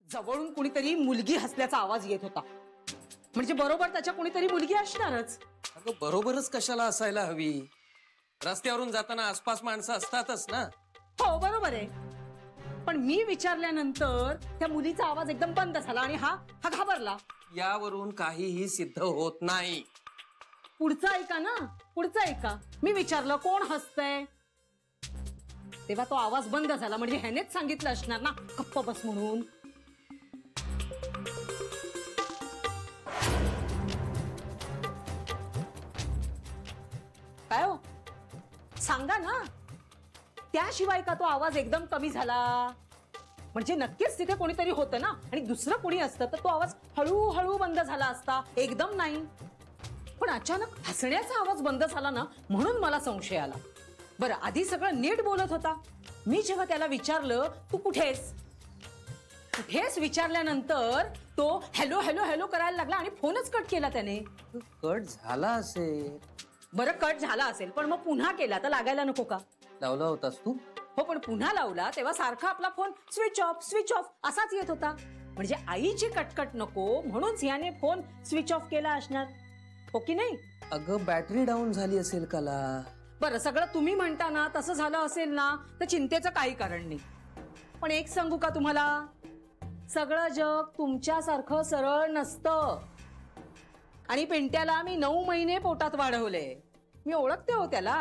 जवळून कुणीतरी मुलगी हसल्याचा आवाज येत होता, म्हणजे बरोबर त्याच्या कुणीतरी मुलगी असणारच. अगं बरोबरच कशाला असायला हवी? रस्त्यावरून जाताना आसपास माणसं असतातच ना. हो बरोबर आहे, पण मी विचारल्यानंतर त्या मुलीचा आवाज एकदम बंद झाला आणि हा घाबरला. यावरून काहीही सिद्ध होत नाही. पुढचं ऐका ना, पुढचं ऐका. मी विचारलं कोण हसतंय, तेव्हा तो आवाज बंद झाला. म्हणजे ह्यानेच सांगितलं असणार ना गप्प बस म्हणून. काय हो सांगा ना, त्याशिवाय का तो आवाज एकदम कमी झाला? म्हणजे नक्कीच तिथे कोणीतरी होतं ना, आणि दुसरं कोणी असतं तर तो आवाज हळूहळू बंद झाला असता, एकदम नाही. पण अचानक हसण्याचा आवाज बंद झाला ना, म्हणून मला संशय आला. बरं, आधी सगळं नीट बोलत होता. मी जेव्हा त्याला विचारलं तू कुठेस कुठेस विचारल्यानंतर तो हॅलो हॅलो हॅलो करायला लागला आणि फोनच कट केला त्याने. कट झाला असेल. बरं कट झाला असेल, पण मग पुन्हा केला तर लागायला नको का? लावला होतास तू? हो, पण पुन्हा लावला तेव्हा सारखा आपला फोन स्विच ऑफ असाच येत होता. म्हणजे आईची कटकट नको म्हणूनच याने फोन स्विच ऑफ केला असणार, हो की नाही? अगं बॅटरी डाऊन झाली असेल कला. बरं, सगळं तुम्ही म्हणता ना तसं झालं असेल ना, तर चिंतेचं काही कारण नाही. पण एक सांगू का तुम्हाला, सगळं जग तुमच्यासारखं सरळ नसतं. आणि पिंट्याला मी 9 महिने पोटात वाढवले. मी ओळखते हो त्याला,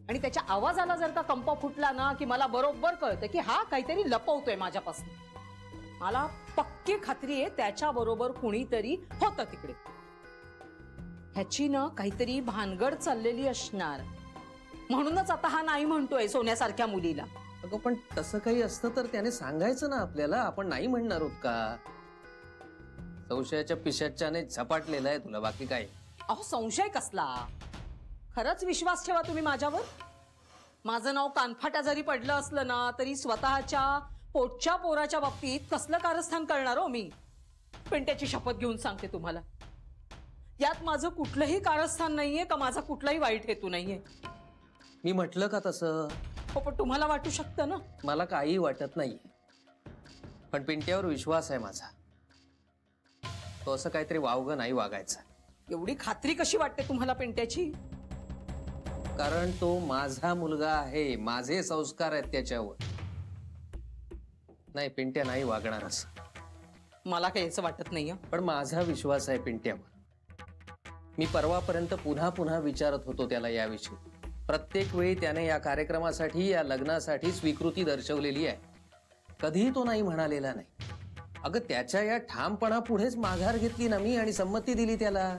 आणि त्याच्या आवाजाला जर का कंप फुटला ना की मला बरोबर कळतं की हा काहीतरी लपवतोय माझ्यापासून. मला पक्की खात्री आहे त्याच्या बरोबर कुणीतरी होतं तिकडे. ह्याची ना काहीतरी भानगड चाललेली असणार, म्हणूनच आता हा नाही म्हणतोय सोन्यासारख्या मुलीला. अगं पण तसं काही असतं तर त्याने सांगायचं ना आपल्याला, आपण नाही म्हणणार आहोत का? संशयाच्या पिशाच्याने झपाटलेला आहे तुला, बाकी काय? अहो संशय कसला, खरंच विश्वास ठेवा तुम्ही माझ्यावर. माझं नाव कानफाटा जरी पडलं असलं ना, तरी स्वतःच्या पोटच्या पोराच्या बाबतीत कसलं कारस्थान करणार हो मी. पिंट्याची शपथ घेऊन सांगते तुम्हाला, यात माझं कुठलंही कारस्थान नाहीये का माझा कुठलाही वाईट हेतू नाहीये. मी म्हटलं का तसं? हो, पण तुम्हाला वाटू शकतं ना. मला काही वाटत नाही, पण पिंट्यावर विश्वास आहे माझा. तो असं काहीतरी वावगं नाही वागायचा. एवढी खात्री कशी वाटते तुम्हाला पिंट्याची? कारण तो माझा मुलगा आहे, माझे संस्कार आहेत त्याच्यावर. नाही, पिंट्या नाही वागणार असं. मला काही असं वाटत नाहीये, पण माझा विश्वास आहे पिंट्यावर. मी परवापर्यंत पुन्हा पुन्हा विचारत होतो त्याला याविषयी. प्रत्येक वेळी त्याने या कार्यक्रमासाठी, या लग्नासाठी स्वीकृती दर्शवलेली आहे. कधीही तो नाही म्हणालेला नाही. अगं त्याच्या या ठामपणा पुढेच माघार घेतली ना मी, आणि संमती दिली त्याला.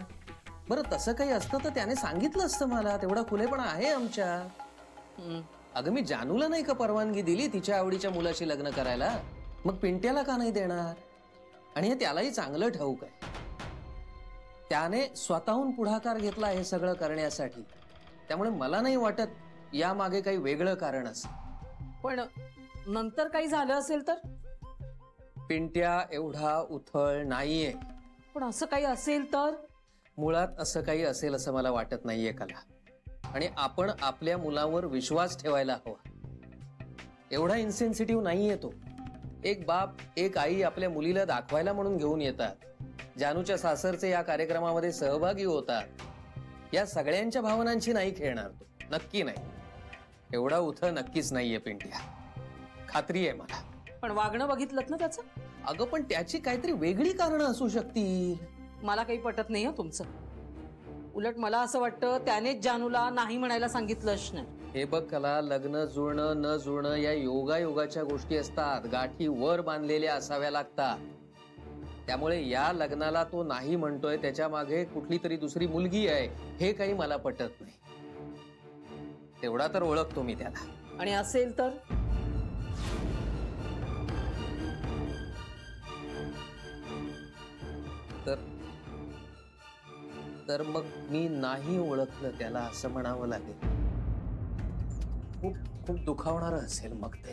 बरं, तसं काही असतं तर त्याने सांगितलं असतं मला. तेवढा खुलेपणा आहे आमच्या. अगं मी जानूला नाही का परवानगी दिली तिच्या आवडीच्या मुलाशी लग्न करायला, मग पिंट्याला का नाही देणार? आणि हे त्यालाही चांगलं ठाऊक आहे. त्याने स्वतःहून पुढाकार घेतला हे सगळं करण्यासाठी. त्यामुळे मला नाही वाटत या मागे काही वेगळं कारण असेल. पण नंतर काही झालं असेल तर? पिंट्या एवढा उथळ नाहीये. पण असं काही असेल तर? मुळात असं काही असेल असं मला वाटत नाहीये कला. आणि आपण आपल्या मुलावर विश्वास ठेवायला हवा. एवढा इन्सेन्सिटिव्ह नाहीये तो. एक बाप, एक आई आपल्या मुलीला दाखवायला म्हणून घेऊन येतात. जानूच्या सासरचे या कार्यक्रमामध्ये सहभागी होतात. या सगळ्यांच्या भावनांची नाही खेळणार तो, नक्की नाही. एवढा उथळ नक्कीच नाहीये पिंट्या, खात्री आहे मला. पण वागणं बघितलं ना त्याचं? अगं पण त्याची काहीतरी वेगळी कारणं असू शकतील. मला काही पटत नाही तुमचं. उलट मला असं वाटतं त्यानेच जानूला नाही म्हणायला सांगितलं असणार. हे बघ कला, लग्न जुळणं न जुळणं या योगायोगाच्या गोष्टी असतात. गाठी वर बांधलेल्या असाव्या लागतात. त्यामुळे या लग्नाला तो नाही म्हणतोय त्याच्या मागे कुठली तरी दुसरी मुलगी आहे, हे काही मला पटत नाही. तेवढा तर ओळखतो मी त्याला. आणि असेल तर? तर मग मी नाही ओळखलं त्याला असं म्हणावं लागेल. खूप खूप दुखावणारं असेल मग ते.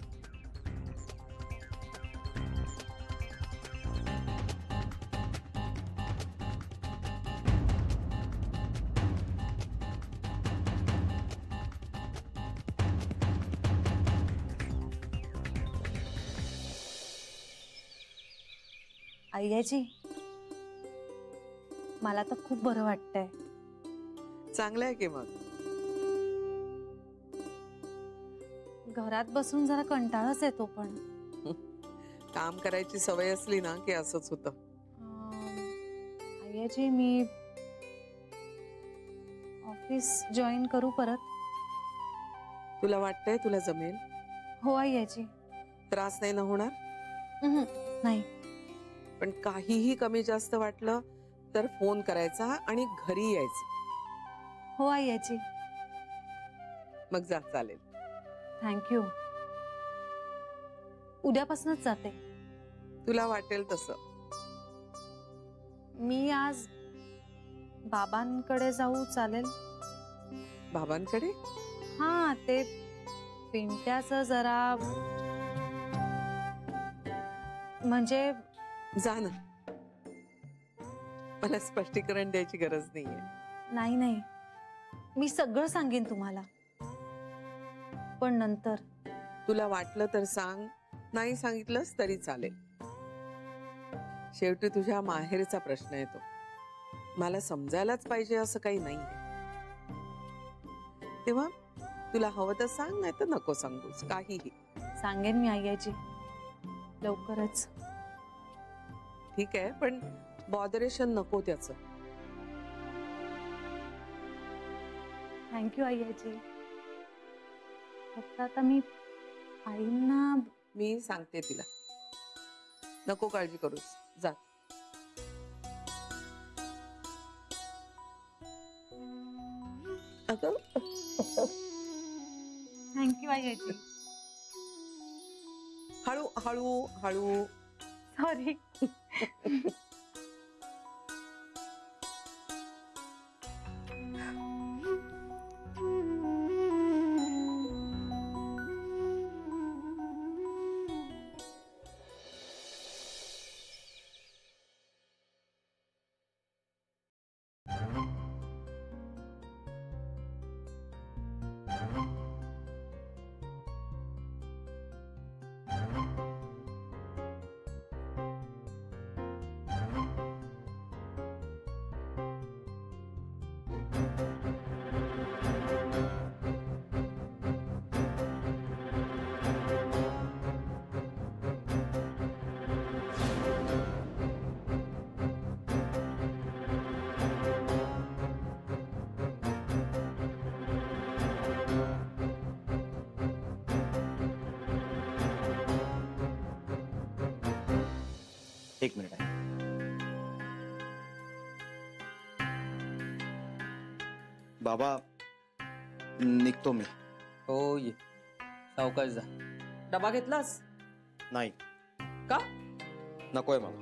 आईजी, मला तर खूप बरं वाटतंय. चांगलं आहे की मग. घरात बसून जरा कंटाळाच येतो पण काम करायची सवय असली ना की असंच होतं. आईजी, मी ऑफिस जॉईन करू परत? तुला वाटतंय तुला जमेल? हो आईजी. त्रास नाही ना होणार? नाही. पण काहीही कमी जास्त वाटलं तर फोन करायचा आणि घरी यायचं. हो आईजी. मग जा, चालेल. थँक्यू. उद्यापासूनच जाते. तुला वाटेल तसं. मी आज बाबांकडे जाऊ, चालेल? बाबांकडे? हा, ते पिंट्याचं जरा म्हणजे जा ना. मला स्पष्टीकरण द्यायची गरज नाहीये. नाही, मी सगळं सांगेन तुम्हाला, पण नंतर. तुला वाटलं तर सांग, नाही सांगितलंस तरी चालेल. शेवटी तुझ्या माहेरचा प्रश्न येतो. मला समजायलाच पाहिजे असं काही नाहीये. तेव्हा तुला हवं तर सांग, नाही तर नको सांगूस, काहीही. सांगेन मी आईजी, लवकरच. ठीक आहे, पण बॉदरेशन नको त्याचं. थँक्यू आईजी. फक्त आता मी आईंना. मी सांगते तिला, नको काळजी करूस, जा. अगं, थँक्यू आईजी. हळू हळू हळू. सॉरी. एक मिनिट आहे. बाबा, निघतो मी. हो, ये. सावकाश जा. डबा घेतलास? नाही, का? नकोय मला.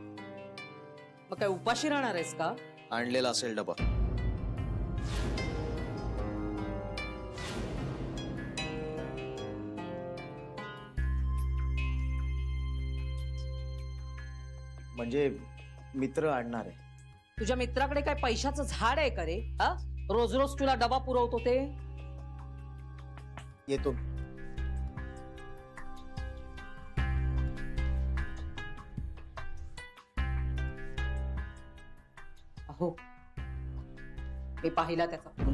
मग काय उपाशी राहणार आहेस का? आणलेला असेल डबा. म्हणजे मित्र आणणार आहे. तुझ्या मित्राकडे काय पैशाचं झाड आहे का रे? हा, रोज रोज तुला डबा पुरवतो ते? येतो. अहो, मी पाहिला त्याचा फोन.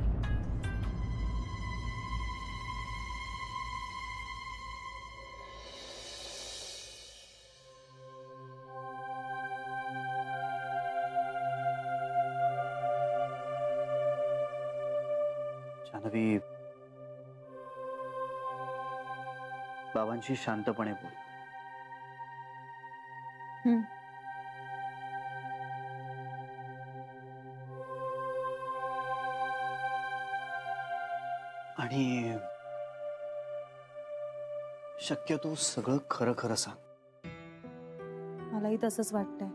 जान्हवी, बाबांशी शांतपणे बोल. आणि शक्यतो सगळं खरं खरं सांग. मलाही तसंच वाटतंय,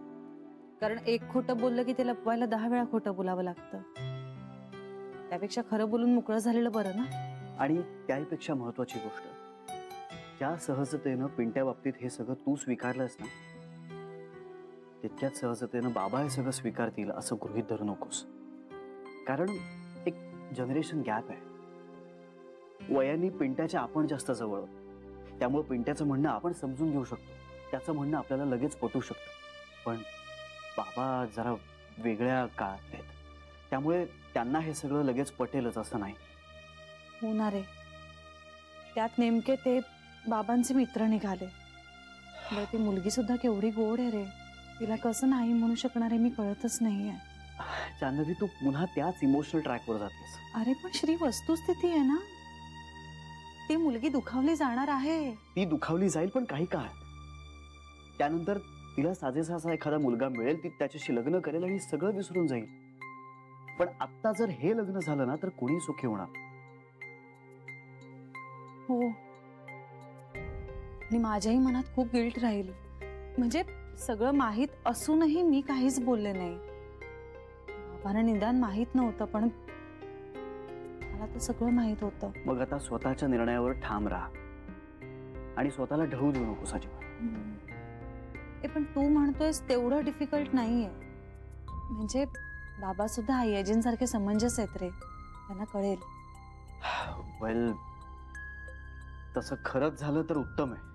कारण एक खोटं बोललं की ते लपवायला 10 वेळा खोटं बोलावं लागतं. त्यापेक्षा खरं बोलून मोकळं झालेलं बरं ना. आणि त्यापेक्षा महत्वाची गोष्ट, ज्या सहजतेनं पिंट्या बाबतीत हे सगळं तू स्वीकारलंस ना, तितक्याच सहजतेनं बाबा हे सगळं स्वीकारतील असं गृहीत धरू नकोस. कारण एक जनरेशन गॅप आहे. वयाने पिंट्याच्या आपण जास्त जवळ आहोत. त्यामुळे पिंट्याचं म्हणणं आपण समजून घेऊ शकतो, त्याचं म्हणणं आपल्याला लगेच पटू शकतं. पण बाबा जरा वेगळ्या काळात आहेत, त्यामुळे त्यांना हे सगळं लगेच पटेलच असं नाही. होणार आहे. त्यात नेमके ते बाबांचे मित्र निघाले. बरं, ती मुलगी सुद्धा केवढी गोड आहे रे. तिला कसं नाही म्हणू शकणार आहे मी कळतच नाहीये. जान्हवी, तू पुन्हा त्याच इमोशनल ट्रॅकवर जातेस. अरे पण श्री, वस्तुस्थिती आहे ना, ती मुलगी दुखावली जाणार आहे. ती दुखावली जाईल, पण काही काळ त्यानंतर तिला साजेसा असा एखादा मुलगा मिळेल, ती त्याच्याशी लग्न करेल आणि सगळं विसरून जाईल. पण आता जर हे लग्न झालं ना तर कोणी सुखी होणार. हो, आणि माझ्याही मनात खूप गिल्ट राहील. म्हणजे सगळं माहीत असूनही मी काहीच बोलले नाही. बाबांना निदान माहीत नव्हतं, पण मला तर सगळं माहीत होतं. मग आता स्वतःच्या निर्णयावर ठाम राहा आणि स्वतःला ढळू देऊ नकोस अजिबात. पण तू म्हणतोयस तेवढं डिफिकल्ट नाहीये. म्हणजे बाबा सुद्धा आई अजिंसारखे समंजस आहेत रे, त्यांना कळेल. वेल, तसं खरंच झालं तर उत्तम आहे.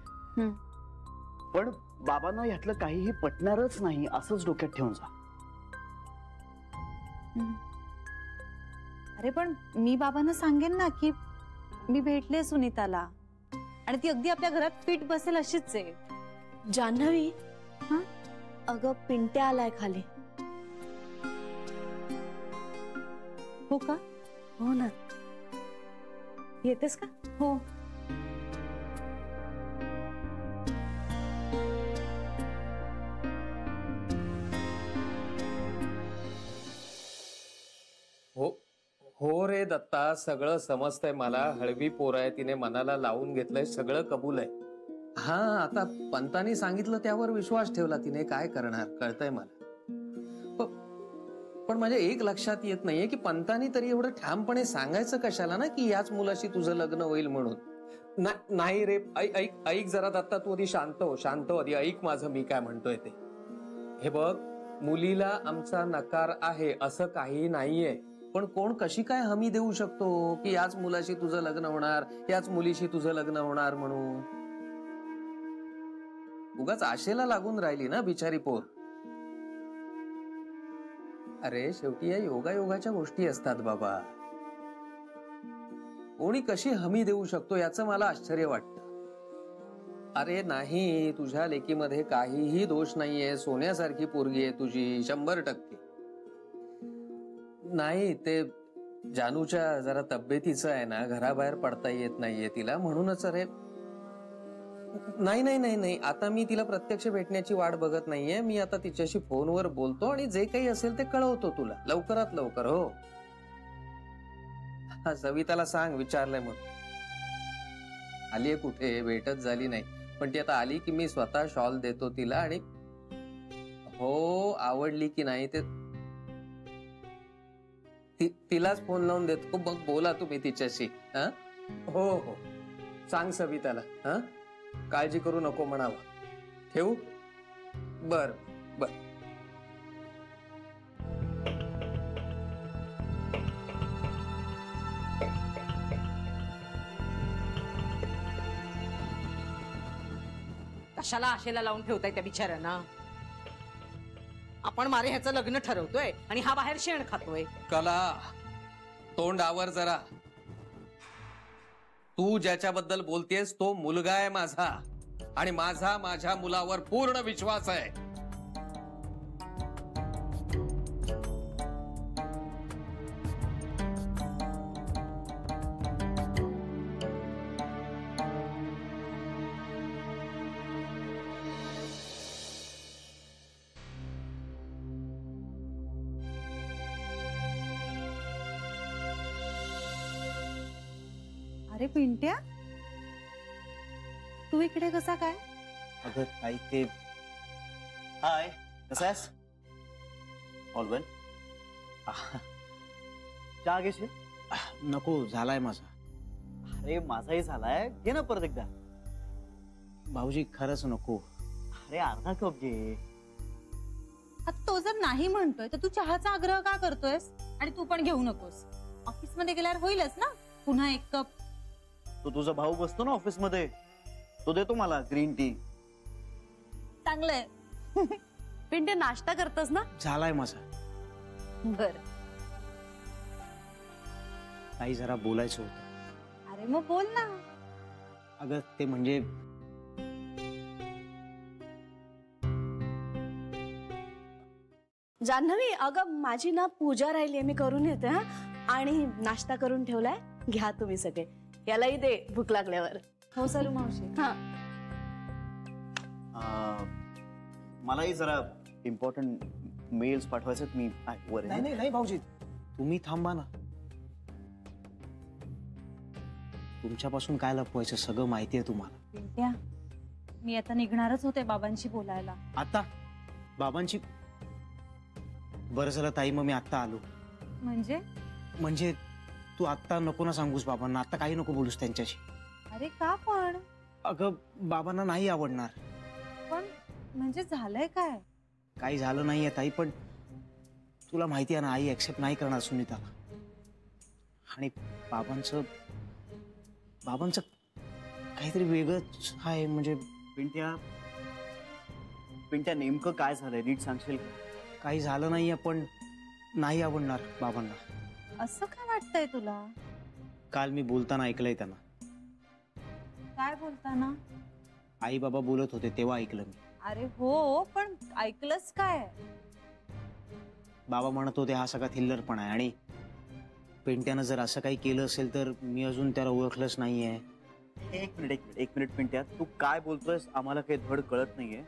पण बाबांना यातलं काहीही पटणारच नाही असंच डोक्यात ठेवून जा. अरे पण मी बाबांना सांगेन ना की मी भेटले सुनीताला आणि ती अगदी आपल्या घरात फिट बसेल अशीच आहे. जान्हवी, हा? अगं पिंट्या आलाय खाली. हो का? हो ना, येतेस का? हो. हो हो रे दत्ता, सगळं समजतंय मला. हळवी पोर आहे, तिने मनाला लावून घेतलंय, सगळं कबूल आहे. हा, आता पंतांनी सांगितलं त्यावर विश्वास ठेवला तिने, काय करणार कळतंय मला. पण माझ्या एक लक्षात येत नाहीये की पंतांनी तरी एवढं ठामपणे सांगायचं कशाला ना की याच मुलाशी तुझं लग्न होईल म्हणून. नाही रे, ऐक जरा दत्ता, तू आधी शांत हो आधी, ऐक माझं मी काय म्हणतोय ते. हे बघ, मुलीला आमचा नकार आहे असं काही नाहीये, पण कोण कशी काय हमी देऊ शकतो की याच मुलाशी तुझं लग्न होणार, याच मुलीशी तुझं लग्न होणार म्हणून. उगाच आशेला लागून राहिली ना बिचारी पोर. अरे शेवटी या योगायोगाच्या गोष्टी असतात बाबा. कोणी कशी हमी देऊ शकतो याचं मला आश्चर्य वाटतं. अरे नाही, तुझ्या लेकीमध्ये काहीही दोष नाहीये, सोन्यासारखी पोरगी आहे तुझी, 100%. नाही, ते जानूच्या जरा तब्येतीचं आहे ना, घराबाहेर पडता येत नाहीये तिला, म्हणूनच. अरे नाही, आता मी तिला प्रत्यक्ष भेटण्याची वाट बघत नाहीये. मी आता तिच्याशी फोनवर बोलतो आणि जे काही असेल ते कळवतो तुला लवकरात लवकर. हो, हा, सविताला सांग विचारलंय म्हणून. आलीये कुठे, भेटच झाली नाही, पण ती आता आली की मी स्वतः शॉल देतो तिला. आणि हो, आवडली की नाही ते तिलाच फोन लावून देतो, मग बोला तुम्ही तिच्याशी. हा, हो, सांग सविताला. हा, काळजी करू नको म्हणावं. ठेवू? बर. कशाला आशेला लावून ठेवताय त्या बिचाऱ्यांना? आपण मारे ह्याचं लग्न ठरवतोय आणि हा बाहेर शेण खातोय. कला, तोंड आवर जरा. तू ज्याच्याबद्दल बोलतेस तो मुलगा आहे माझा, आणि माझा माझ्या मुलावर पूर्ण विश्वास आहे. अरे पिंट्या, तू इकडे कसा काय? अगं ताई, ते हाय, कसा आहेस? ऑल वेल? चहा घेशील? नको, झालाय माझा. अरे माझाही झालाय, घे ना परत एकदा. भाऊजी खरंच नको. अरे अर्धा कप घे. आता तो जर नाही म्हणतोय तर तू चहाचा आग्रह का करतोयस? आणि तू पण घेऊ नकोस, ऑफिस मध्ये गेल्यावर होईलच ना पुन्हा एक कप. तो तुझा भाऊ बसतो ना ऑफिस मध्ये, तो देतो मला ग्रीन टी. चांगलंय. पिंट्या नाश्ता करतोस ना? झालाय माझा. बर. ताई जरा बोलायचं होतं. अरे मग बोल ना. अगं ते म्हणजे जान्हवी, अगं माझी ना पूजा राहिली, मी करून येते हा. आणि नाश्ता करून ठेवलाय, घ्या तुम्ही सगळे. यालाही दे भूक लागल्यावर. हो सरू मावशी. हा. मलाही जरा इम्पॉर्टंट मेल्स पाठवायचे मी वर आहे. नाही नाही नाही भाऊजी, तुम्ही थांबा ना. तुमच्यापासून काय लपवायचं, सगळं माहिती आहे तुम्हाला. पिंट्या, मी आता निघणारच होते बाबांशी बोलायला. आता बाबांची? बरं झालं ताई, मग मी आत्ता आलो. म्हणजे तू आत्ता नको ना सांगूस बाबांना, आत्ता काही नको बोलूस त्यांच्याशी. अरे का पण? अगं बाबांना नाही आवडणार. पण म्हणजे झालंय काय? काही झालं नाहीये ताई, पण तुला माहिती आहे ना, आई ऍक्सेप्ट नाही करणार सुनीताला. आणि बाबांचं काहीतरी वेगळंच आहे. म्हणजे पिंट्या नेमकं काय झालंय नीट सांगशील का? काही झालं नाहीये, पण नाही आवडणार बाबांना. असं काय वाटतंय तुला? काल मी बोलताना ऐकलंय त्यांना. काय बोलताना? आई बाबा बोलत होते तेव्हा ऐकलं मी. अरे हो, पण ऐकलंच काय? बाबा म्हणत होते हा सगळा थिल्लरपणा आहे, आणि पिंट्यानं जर असं काही केलं असेल तर मी अजून त्याला ओळखलंच नाहीये. एक मिनिट पिंट्या, तू काय बोलतोयस आम्हाला काही धड कळत नाहीये.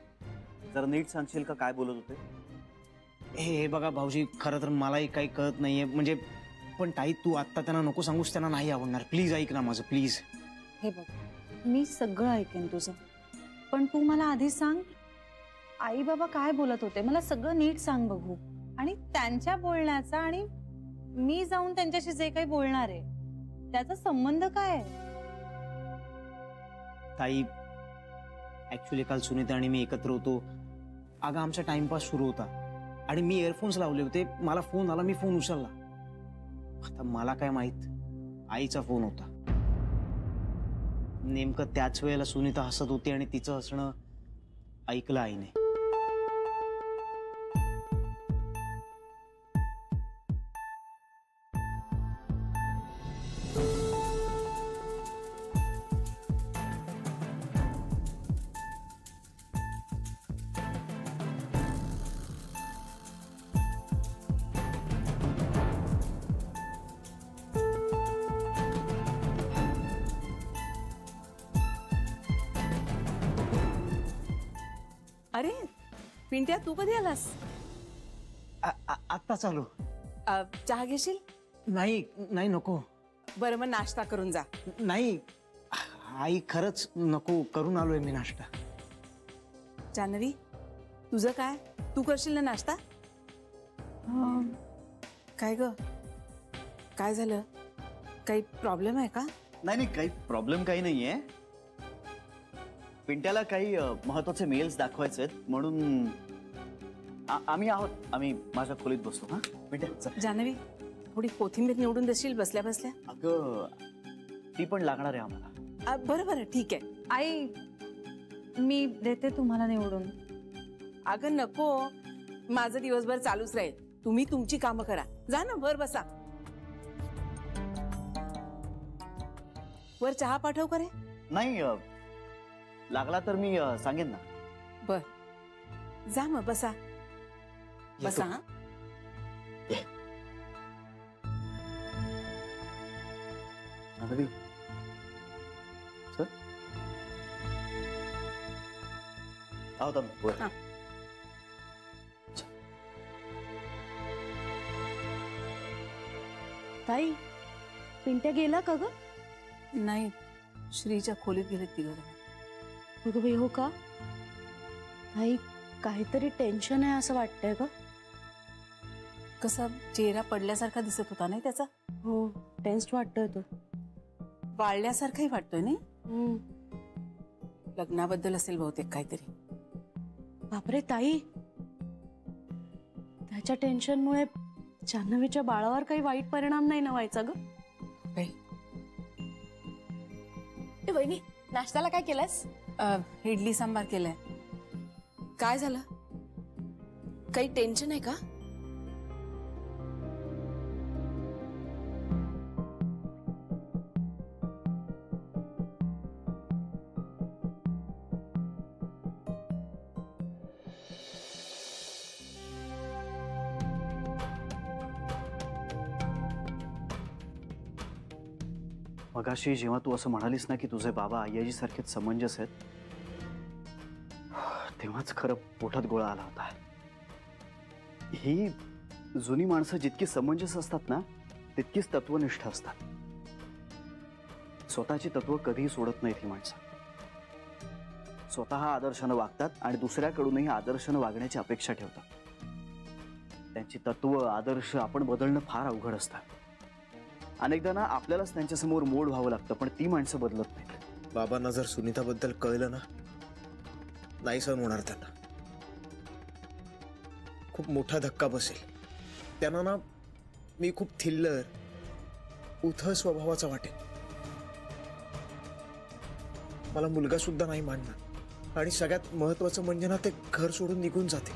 जरा नीट सांगशील का काय बोलत होते? हे बघा भाऊजी, खरं तर मलाही काही कळत नाहीये. म्हणजे पण ताई, तू आत्ता त्यांना नको सांगूस, त्यांना नाही आवडणार. प्लीज ऐक ना माझं, प्लीज. हे बघ, मी सगळं ऐकेन तुझं, पण तू मला आधी सांग, आई बाबा काय बोलत होते? मला सगळं नीट सांग बघू. आणि त्यांच्या बोलण्याचा आणि मी जाऊन त्यांच्याशी जे काही बोलणार आहे त्याचा संबंध काय आहे? ताई, ऍक्च्युली काल सुनीता आणि मी एकत्र होतो. अगं आमचा टाइमपास सुरू होता आणि मी इयरफोन्स लावले होते. मला फोन आला, मी फोन उचलला. आता मला काय माहित, आईचा फोन होता. नेमकं त्याच वेळेला सुनीता हसत होती आणि तिचं हसणं ऐकलं आईने. अरे पिंट्या, तू कधी आलास? आत्ता चालू. चहा घेशील? नाही नाही नको. बरं मग नाश्ता करून जा. नाही आई, खरंच नको, करून आलोय मी नाश्ता. जान्हवी, तुझं काय? तू करशील ना नाश्ता? काय ग, काय झालं? काही प्रॉब्लेम आहे का? नाही काही प्रॉब्लेम काही नाहीये. पिंट्याला काही महत्वाचे मेल्स दाखवायचे आहेत म्हणून आम्ही माझ्या खोलीत बसतो. हा पिंट्या, जान्हवी, थोडी कोथिंबीर निवडून देशील बसल्या बसल्या? अगं ती पण लागणार आहे आम्हाला. बरं बरं ठीक आहे. आई, मी देते तुम्हाला निवडून. अगं नको, माझं दिवसभर चालूच राहील. तुम्ही तुमची कामं करा. जा ना, वर बसा. वर चहा पाठव करे. नाही लागला तर मी सांगेन ना. बर, जा मग बसा. बसा. हा जान्हवी, चल. आहोत आम्ही वर. हा. ताई, पिंट्या गेला का ग? नाही, श्रीच्या खोलीत गेले तिघं. अगं बाई, हो का? ताई, काहीतरी टेन्शन आहे असं वाटतंय का? कसा चेहरा पडल्यासारखा दिसत होता नाही त्याचा? हो, टेन्स्ड वाटतोय तो. वाळल्यासारखाही वाटतोय नाही? लग्नाबद्दल असेल बहुतेक काहीतरी. बापरे ताई, त्याच्या टेन्शनमुळे जान्हवीच्या बाळावर काही वाईट परिणाम नाही ना व्हायचा ग? ए वहिनी, नाश्त्याला काय केलंस? इडली सांबार केलाय. काय झालं? काही टेन्शन आहे का? मगाशी जेव्हा तू असं म्हणालीस ना की तुझे बाबा आईजी सारखेच समंजस आहेत, तेव्हाच खरं पोटात गोळा आला होता. ही जुनी माणसं जितकी समंजस असतात ना तितकीच तत्वनिष्ठ असतात. स्वतःची तत्व कधीही सोडत नाहीत ही माणसं. स्वतः आदर्शानं वागतात आणि दुसऱ्याकडूनही आदर्शानं वागण्याची अपेक्षा ठेवतात. त्यांची तत्व आदर्श आपण बदलणं फार अवघड असतं. अनेकदा ना आपल्यालाच त्यांच्यासमोर मोड व्हावं लागतं, पण ती माणसं बदलत नाहीत. बाबांना जर सुनीताबद्दल कळलं ना, नाही सहन होणार त्यांना. खूप मोठा धक्का बसेल त्यांना ना. मी खूप थिल्लर उथळ स्वभावाचा वाटेल. मला मुलगा सुद्धा नाही मानणार आणि सगळ्यात महत्वाचं म्हणजे ना ते घर सोडून निघून जाते.